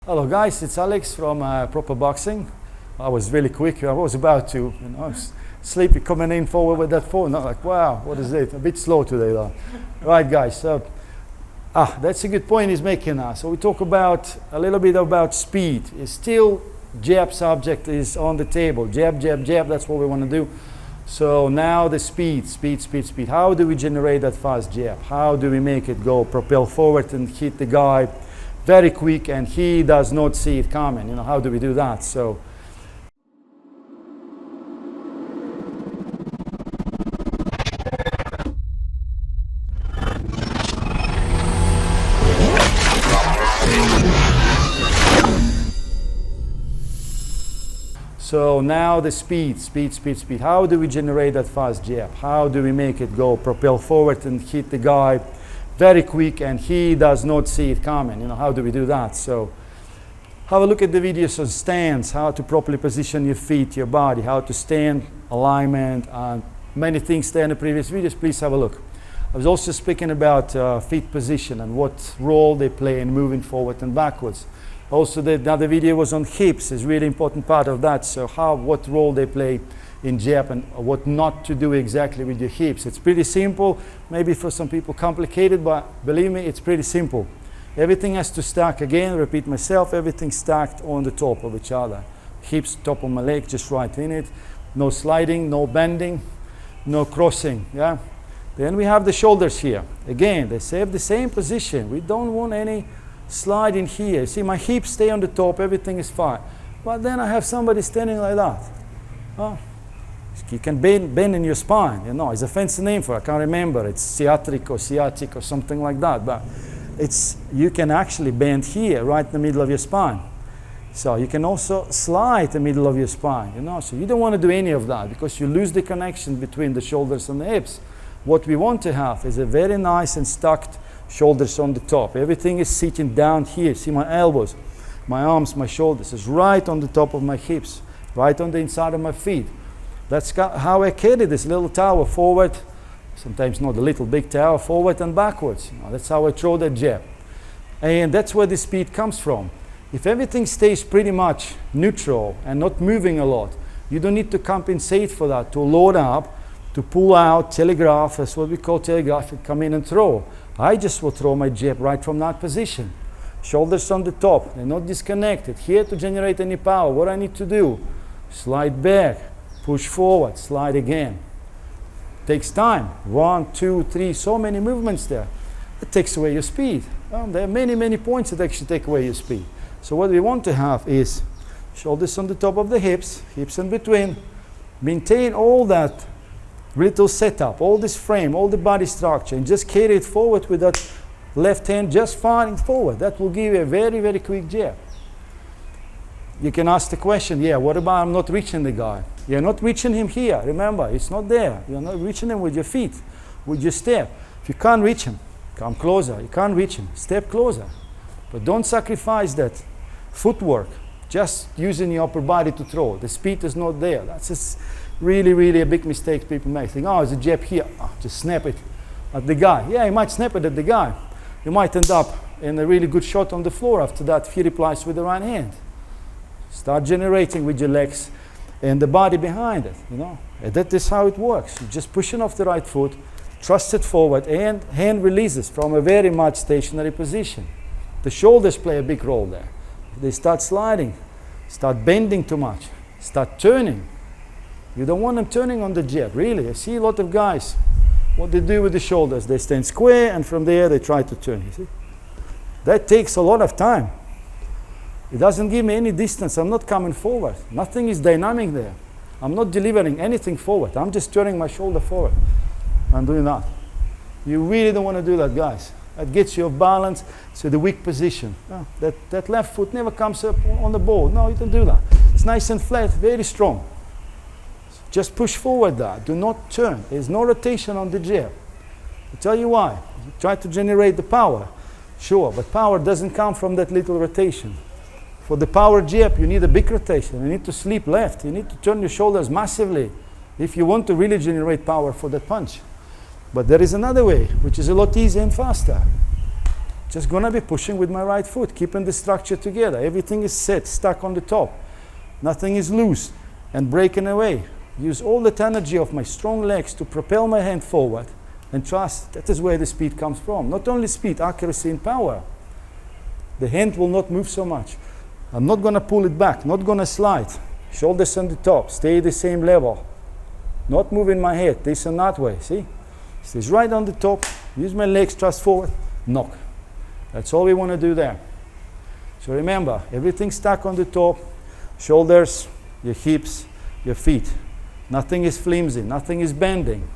Hello guys, it's Alex from Properboxing. I was really quick. I was about to, sleepy coming in forward with that phone. I'm like, wow, what is it? A bit slow today though. Right guys, so that's a good point he's making now. So we talk about a little bit about speed. It's still jab subject is on the table. Jab, jab, jab, that's what we want to do. So now the speed. How do we generate that fast jab? How do we make it go, propel forward and hit the guy very quick and he does not see it coming? How do we do that? So now the speed. How do we generate that fast jab? How do we make it go, propel forward and hit the guy very quick and he does not see it coming? How do we do that? So have a look at the videos on stance, how to properly position your feet, your body, how to stand, alignment, and many things there in the previous videos. Please have a look. I was also speaking about feet position and what role they play in moving forward and backwards. Also, the other video was on hips. Is really important part of that. So what role they play in jab and what not to do exactly with your hips. It's pretty simple. Maybe for some people complicated, but believe me, it's pretty simple. Everything has to stack again. Repeat myself. Everything stacked on the top of each other. Hips, top of my leg, just right in it. No sliding, no bending, no crossing. Yeah. Then we have the shoulders here. Again, they have the same position. We don't want any slide in here. See, my hips stay on the top, everything is fine. But then I have somebody standing like that. Oh, you can bend in your spine. It's a fancy name for it. I can't remember. It's sciatic or something like that. But you can actually bend here, right in the middle of your spine. So you can also slide the middle of your spine. So you don't want to do any of that because you lose the connection between the shoulders and the hips. What we want to have is a very nice and stacked shoulders on the top. Everything is sitting down here. See my elbows, my arms, my shoulders is right on the top of my hips, right on the inside of my feet. That's how I carry this little tower forward, sometimes not a little big tower, forward and backwards. That's how I throw that jab. And that's where the speed comes from. If everything stays pretty much neutral and not moving a lot, you don't need to compensate for that, to load up, to pull out, telegraph, that's what we call telegraph, and come in and throw. I just will throw my jab right from that position. Shoulders on the top, they're not disconnected. Here to generate any power, what I need to do, slide back, push forward, slide again. Takes time, 1, 2, 3, so many movements there. It takes away your speed. There are many points that actually take away your speed. So what we want to have is shoulders on the top of the hips, hips in between, maintain all that little setup, all this frame, all the body structure, and just carry it forward with that left hand just firing forward. That will give you a very quick jab. You can ask the question, what about I'm not reaching the guy? You're not reaching him here. Remember, it's not there. You're not reaching him with your feet, with your step. If you can't reach him, come closer. You can't reach him, step closer. But don't sacrifice that footwork, just using your upper body to throw. The speed is not there. That's just really a big mistake people make. Think, it's a jab here. Just snap it at the guy. Yeah, you might snap it at the guy. You might end up in a really good shot on the floor after that if he replies with the right hand. Start generating with your legs and the body behind it, And that is how it works. You're just pushing off the right foot, thrust it forward, and hand releases from a very much stationary position. The shoulders play a big role there. If they start sliding, start bending too much, start turning. You don't want them turning on the jab, really. I see a lot of guys, what they do with the shoulders, they stand square and from there they try to turn, you see. That takes a lot of time. It doesn't give me any distance. I'm not coming forward. Nothing is dynamic there. I'm not delivering anything forward. I'm just turning my shoulder forward. I'm doing that. You really don't want to do that, guys. That gets you off balance, so the weak position. That left foot never comes up on the ball. No, you don't do that. It's nice and flat, very strong. Just push forward that. Do not turn. There's no rotation on the jab. I'll tell you why. You try to generate the power. Sure, but power doesn't come from that little rotation. For the power jab, you need a big rotation. You need to sleep left. You need to turn your shoulders massively if you want to really generate power for that punch. But there is another way, which is a lot easier and faster. Just gonna be pushing with my right foot, keeping the structure together. Everything is set, stuck on the top. Nothing is loose and breaking away. Use all that energy of my strong legs to propel my hand forward, and trust that is where the speed comes from. Not only speed, accuracy and power. The hand will not move so much. I'm not gonna pull it back, not gonna slide. Shoulders on the top, stay the same level. Not moving my head, this and that way, see? Stays right on the top, use my legs, thrust forward, knock. That's all we wanna do there. So remember, everything stuck on the top, shoulders, your hips, your feet. Nothing is flimsy, nothing is bending.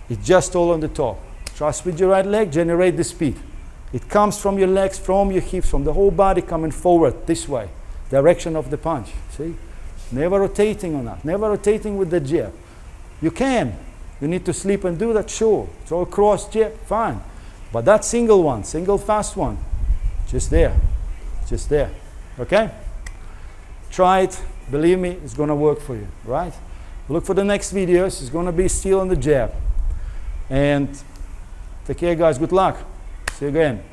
It's just all on the top. Thrust with your right leg, generate the speed. It comes from your legs, from your hips, from the whole body coming forward this way, direction of the punch, see? Never rotating on that, never rotating with the jab. You can, you need to sleep and do that, sure. Throw a cross jab, fine. But that single one, single fast one, just there, okay? Try it, believe me, it's gonna work for you, right? Look for the next videos, it's gonna be still on the jab. And take care guys, good luck. See you again.